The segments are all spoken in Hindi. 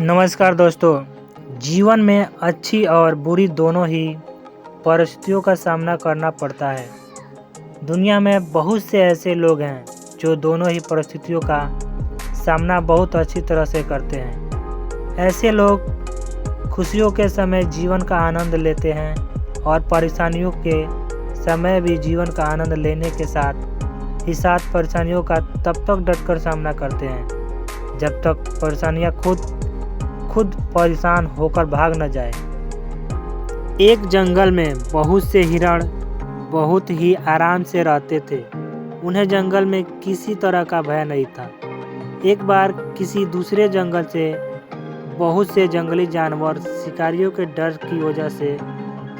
नमस्कार दोस्तों। जीवन में अच्छी और बुरी दोनों ही परिस्थितियों का सामना करना पड़ता है। दुनिया में बहुत से ऐसे लोग हैं जो दोनों ही परिस्थितियों का सामना बहुत अच्छी तरह से करते हैं। ऐसे लोग खुशियों के समय जीवन का आनंद लेते हैं और परेशानियों के समय भी जीवन का आनंद लेने के साथ ही साथ परेशानियों का तब तक डटकर सामना करते हैं जब तक परेशानियां खुद परेशान होकर भाग न जाए। एक जंगल में बहुत से हिरण बहुत ही आराम से रहते थे। उन्हें जंगल में किसी तरह का भय नहीं था। एक बार किसी दूसरे जंगल से बहुत से जंगली जानवर शिकारियों के डर की वजह से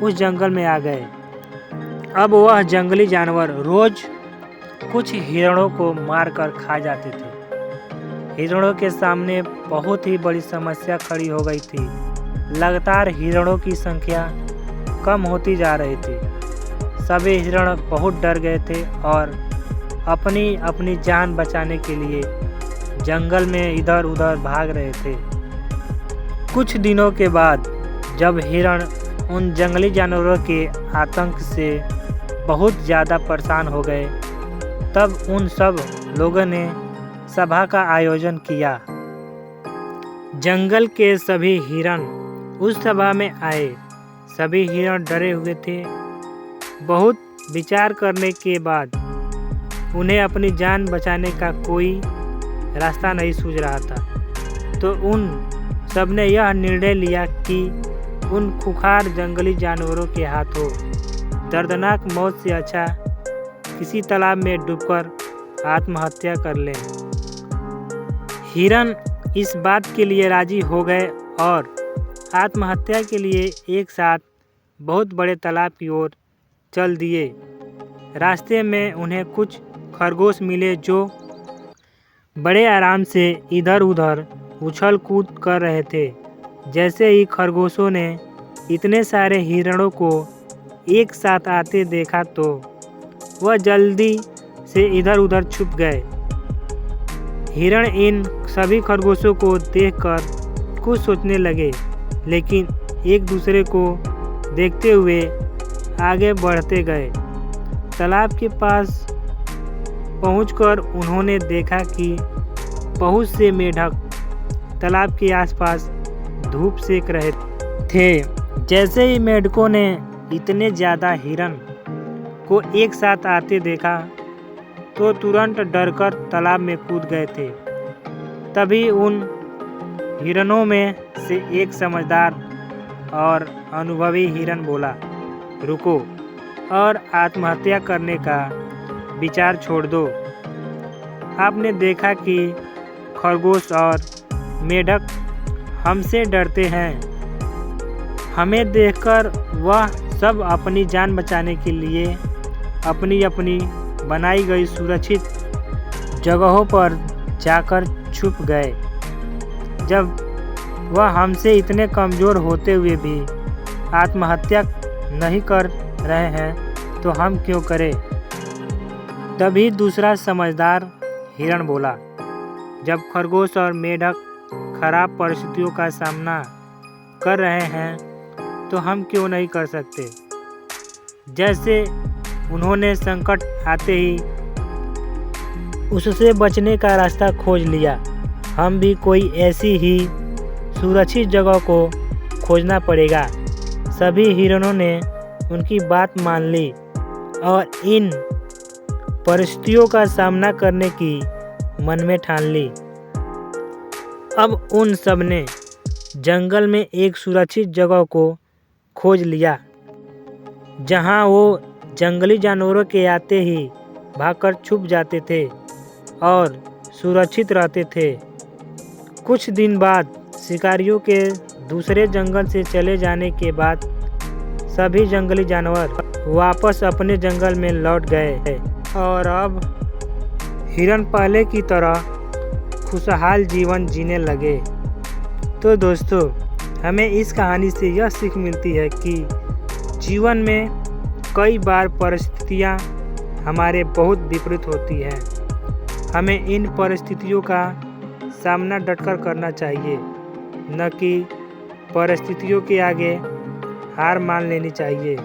उस जंगल में आ गए। अब वह जंगली जानवर रोज कुछ हिरणों को मारकर खा जाते थे। हिरणों के सामने बहुत ही बड़ी समस्या खड़ी हो गई थी। लगातार हिरणों की संख्या कम होती जा रही थी। सभी हिरण बहुत डर गए थे और अपनी अपनी जान बचाने के लिए जंगल में इधर उधर भाग रहे थे। कुछ दिनों के बाद जब हिरण उन जंगली जानवरों के आतंक से बहुत ज़्यादा परेशान हो गए, तब उन सब लोगों ने सभा का आयोजन किया। जंगल के सभी हिरण उस सभा में आए। सभी हिरण डरे हुए थे। बहुत विचार करने के बाद उन्हें अपनी जान बचाने का कोई रास्ता नहीं सूझ रहा था, तो उन सब ने यह निर्णय लिया कि उन खूंखार जंगली जानवरों के हाथों दर्दनाक मौत से अच्छा किसी तालाब में डूबकर आत्महत्या कर लें। हिरण इस बात के लिए राजी हो गए और आत्महत्या के लिए एक साथ बहुत बड़े तालाब की ओर चल दिए। रास्ते में उन्हें कुछ खरगोश मिले जो बड़े आराम से इधर उधर उछल कूद कर रहे थे। जैसे ही खरगोशों ने इतने सारे हिरणों को एक साथ आते देखा तो वह जल्दी से इधर उधर छुप गए। हिरण इन सभी खरगोशों को देखकर कुछ सोचने लगे, लेकिन एक दूसरे को देखते हुए आगे बढ़ते गए। तालाब के पास पहुंचकर उन्होंने देखा कि बहुत से मेढक तालाब के आसपास धूप सेक रहे थे। जैसे ही मेढकों ने इतने ज़्यादा हिरण को एक साथ आते देखा तो तुरंत डरकर तालाब में कूद गए थे। तभी उन हिरणों में से एक समझदार और अनुभवी हिरण बोला, रुको और आत्महत्या करने का विचार छोड़ दो। आपने देखा कि खरगोश और मेढक हमसे डरते हैं। हमें देखकर वह सब अपनी जान बचाने के लिए अपनी अपनी बनाई गई सुरक्षित जगहों पर जाकर छुप गए। जब वह हमसे इतने कमज़ोर होते हुए भी आत्महत्या नहीं कर रहे हैं तो हम क्यों करें? तभी दूसरा समझदार हिरण बोला, जब खरगोश और मेढक खराब परिस्थितियों का सामना कर रहे हैं तो हम क्यों नहीं कर सकते? जैसे उन्होंने संकट आते ही उससे बचने का रास्ता खोज लिया, हम भी कोई ऐसी ही सुरक्षित जगह को खोजना पड़ेगा। सभी हिरणों ने उनकी बात मान ली और इन परिस्थितियों का सामना करने की मन में ठान ली। अब उन सब ने जंगल में एक सुरक्षित जगह को खोज लिया जहां वो जंगली जानवरों के आते ही भागकर छुप जाते थे और सुरक्षित रहते थे। कुछ दिन बाद शिकारियों के दूसरे जंगल से चले जाने के बाद सभी जंगली जानवर वापस अपने जंगल में लौट गए और अब हिरण पहले की तरह खुशहाल जीवन जीने लगे। तो दोस्तों, हमें इस कहानी से यह सीख मिलती है कि जीवन में कई बार परिस्थितियाँ हमारे बहुत विपरीत होती हैं। हमें इन परिस्थितियों का सामना डटकर करना चाहिए। न कि परिस्थितियों के आगे हार मान लेनी चाहिए।